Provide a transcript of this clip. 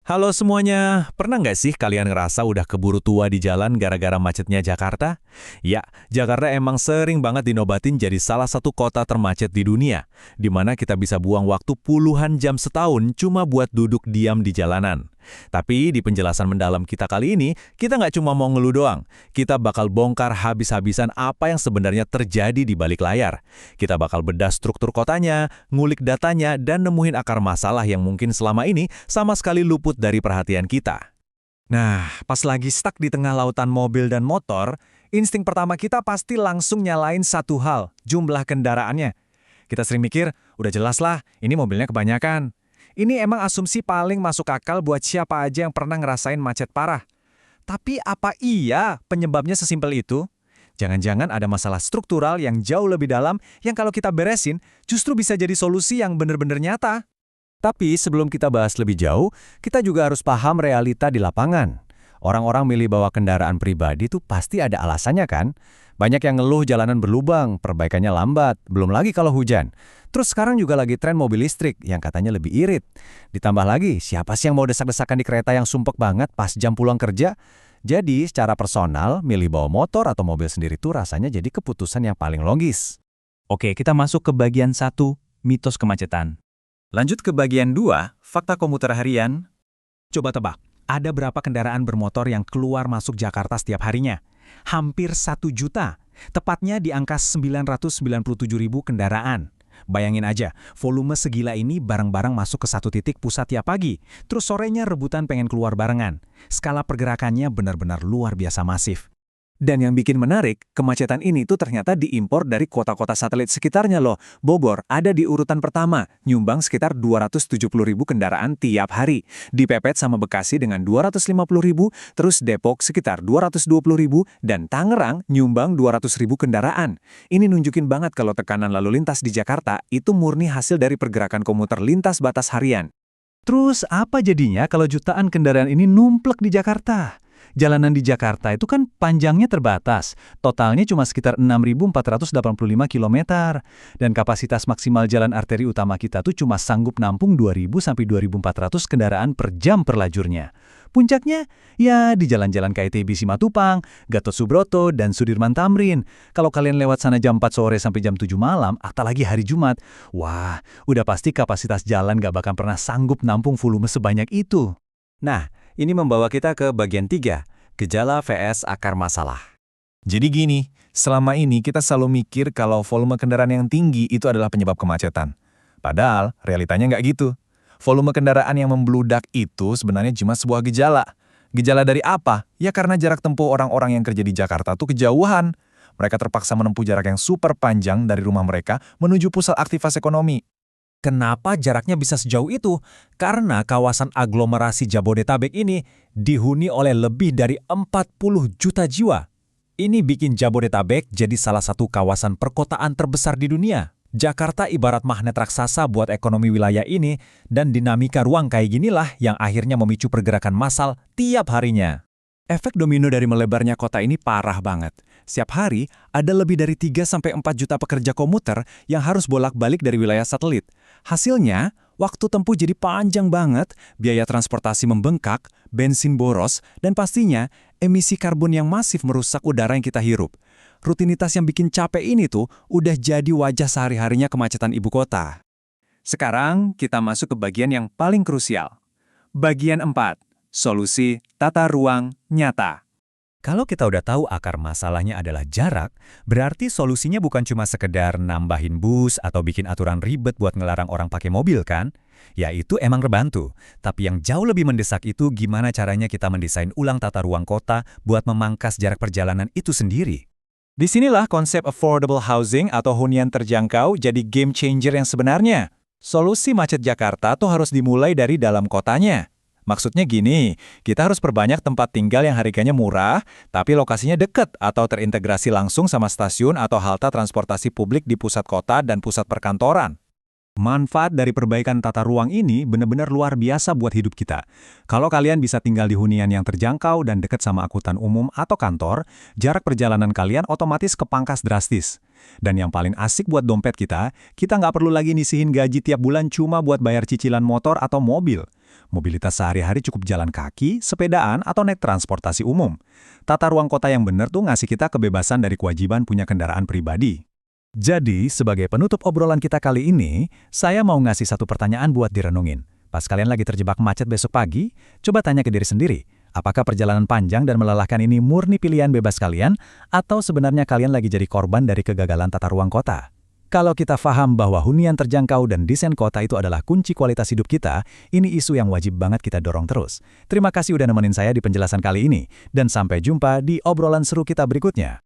Halo semuanya, pernah nggak sih kalian ngerasa udah keburu tua di jalan gara-gara macetnya Jakarta? Ya, Jakarta emang sering banget dinobatin jadi salah satu kota termacet di dunia, di mana kita bisa buang waktu puluhan jam setahun cuma buat duduk diam di jalanan. Tapi di penjelasan mendalam kita kali ini, kita nggak cuma mau ngeluh doang, kita bakal bongkar habis-habisan apa yang sebenarnya terjadi di balik layar. Kita bakal bedah struktur kotanya, ngulik datanya, dan nemuin akar masalah yang mungkin selama ini sama sekali luput dari perhatian kita. Nah, pas lagi stuck di tengah lautan mobil dan motor, insting pertama kita pasti langsung nyalain satu hal, jumlah kendaraannya. Kita sering mikir, udah jelas lah, ini mobilnya kebanyakan. Ini emang asumsi paling masuk akal buat siapa aja yang pernah ngerasain macet parah. Tapi apa iya penyebabnya sesimpel itu? Jangan-jangan ada masalah struktural yang jauh lebih dalam yang kalau kita beresin, justru bisa jadi solusi yang benar-benar nyata. Tapi sebelum kita bahas lebih jauh, kita juga harus paham realita di lapangan. Orang-orang milih bawa kendaraan pribadi tuh pasti ada alasannya kan? Banyak yang ngeluh jalanan berlubang, perbaikannya lambat, belum lagi kalau hujan. Terus sekarang juga lagi tren mobil listrik yang katanya lebih irit. Ditambah lagi, siapa sih yang mau desak-desakan di kereta yang sumpek banget pas jam pulang kerja? Jadi secara personal, milih bawa motor atau mobil sendiri tuh rasanya jadi keputusan yang paling logis. Oke, kita masuk ke bagian 1, mitos kemacetan. Lanjut ke bagian 2, fakta komuter harian. Coba tebak, ada berapa kendaraan bermotor yang keluar masuk Jakarta setiap harinya? Hampir 1 juta, tepatnya di angka 997.000 kendaraan. Bayangin aja, volume segila ini barang-barang masuk ke satu titik pusat tiap pagi, terus sorenya rebutan pengen keluar barengan. Skala pergerakannya benar-benar luar biasa masif. Dan yang bikin menarik, kemacetan ini tuh ternyata diimpor dari kota-kota satelit sekitarnya loh. Bogor ada di urutan pertama, nyumbang sekitar 270.000 kendaraan tiap hari. Dipepet sama Bekasi dengan 250.000, terus Depok sekitar 220.000, dan Tangerang nyumbang 200.000 kendaraan. Ini nunjukin banget kalau tekanan lalu lintas di Jakarta itu murni hasil dari pergerakan komuter lintas batas harian. Terus apa jadinya kalau jutaan kendaraan ini numplek di Jakarta? Jalanan di Jakarta itu kan panjangnya terbatas, totalnya cuma sekitar 6.485 km, dan kapasitas maksimal jalan arteri utama kita tuh cuma sanggup nampung 2.000 sampai 2.400 kendaraan per jam per lajurnya. Puncaknya, ya di jalan-jalan KITB Simatupang, Gatot Subroto, dan Sudirman Tamrin. Kalau kalian lewat sana jam 4 sore sampai jam 7 malam, atau lagi hari Jumat, wah, udah pasti kapasitas jalan gak bakal pernah sanggup nampung volume sebanyak itu. Nah, ini membawa kita ke bagian 3, gejala vs akar masalah. Jadi gini, selama ini kita selalu mikir kalau volume kendaraan yang tinggi itu adalah penyebab kemacetan. Padahal, realitanya nggak gitu. Volume kendaraan yang membludak itu sebenarnya cuma sebuah gejala. Gejala dari apa? Ya karena jarak tempuh orang-orang yang kerja di Jakarta tuh kejauhan. Mereka terpaksa menempuh jarak yang super panjang dari rumah mereka menuju pusat aktivitas ekonomi. Kenapa jaraknya bisa sejauh itu? Karena kawasan aglomerasi Jabodetabek ini dihuni oleh lebih dari 40 juta jiwa. Ini bikin Jabodetabek jadi salah satu kawasan perkotaan terbesar di dunia. Jakarta ibarat magnet raksasa buat ekonomi wilayah ini, dan dinamika ruang kayak ginilah yang akhirnya memicu pergerakan massal tiap harinya. Efek domino dari melebarnya kota ini parah banget. Setiap hari, ada lebih dari 3-4 juta pekerja komuter yang harus bolak-balik dari wilayah satelit. Hasilnya, waktu tempuh jadi panjang banget, biaya transportasi membengkak, bensin boros, dan pastinya emisi karbon yang masif merusak udara yang kita hirup. Rutinitas yang bikin capek ini tuh udah jadi wajah sehari-harinya kemacetan ibu kota. Sekarang, kita masuk ke bagian yang paling krusial. Bagian 4. Solusi tata ruang nyata. Kalau kita udah tahu akar masalahnya adalah jarak, berarti solusinya bukan cuma sekedar nambahin bus atau bikin aturan ribet buat ngelarang orang pakai mobil kan? Ya itu emang rebantu, tapi yang jauh lebih mendesak itu gimana caranya kita mendesain ulang tata ruang kota buat memangkas jarak perjalanan itu sendiri. Disinilah konsep affordable housing atau hunian terjangkau jadi game changer yang sebenarnya. Solusi macet Jakarta tuh harus dimulai dari dalam kotanya. Maksudnya gini, kita harus perbanyak tempat tinggal yang harganya murah, tapi lokasinya dekat atau terintegrasi langsung sama stasiun atau halte transportasi publik di pusat kota dan pusat perkantoran. Manfaat dari perbaikan tata ruang ini benar-benar luar biasa buat hidup kita. Kalau kalian bisa tinggal di hunian yang terjangkau dan dekat sama angkutan umum atau kantor, jarak perjalanan kalian otomatis kepangkas drastis. Dan yang paling asik buat dompet kita nggak perlu lagi nisihin gaji tiap bulan cuma buat bayar cicilan motor atau mobil. Mobilitas sehari-hari cukup jalan kaki, sepedaan, atau naik transportasi umum. Tata ruang kota yang benar tuh ngasih kita kebebasan dari kewajiban punya kendaraan pribadi. Jadi, sebagai penutup obrolan kita kali ini, saya mau ngasih satu pertanyaan buat direnungin. Pas kalian lagi terjebak macet besok pagi, coba tanya ke diri sendiri, apakah perjalanan panjang dan melelahkan ini murni pilihan bebas kalian, atau sebenarnya kalian lagi jadi korban dari kegagalan tata ruang kota? Kalau kita paham bahwa hunian terjangkau dan desain kota itu adalah kunci kualitas hidup kita, ini isu yang wajib banget kita dorong terus. Terima kasih udah nemenin saya di penjelasan kali ini, dan sampai jumpa di obrolan seru kita berikutnya.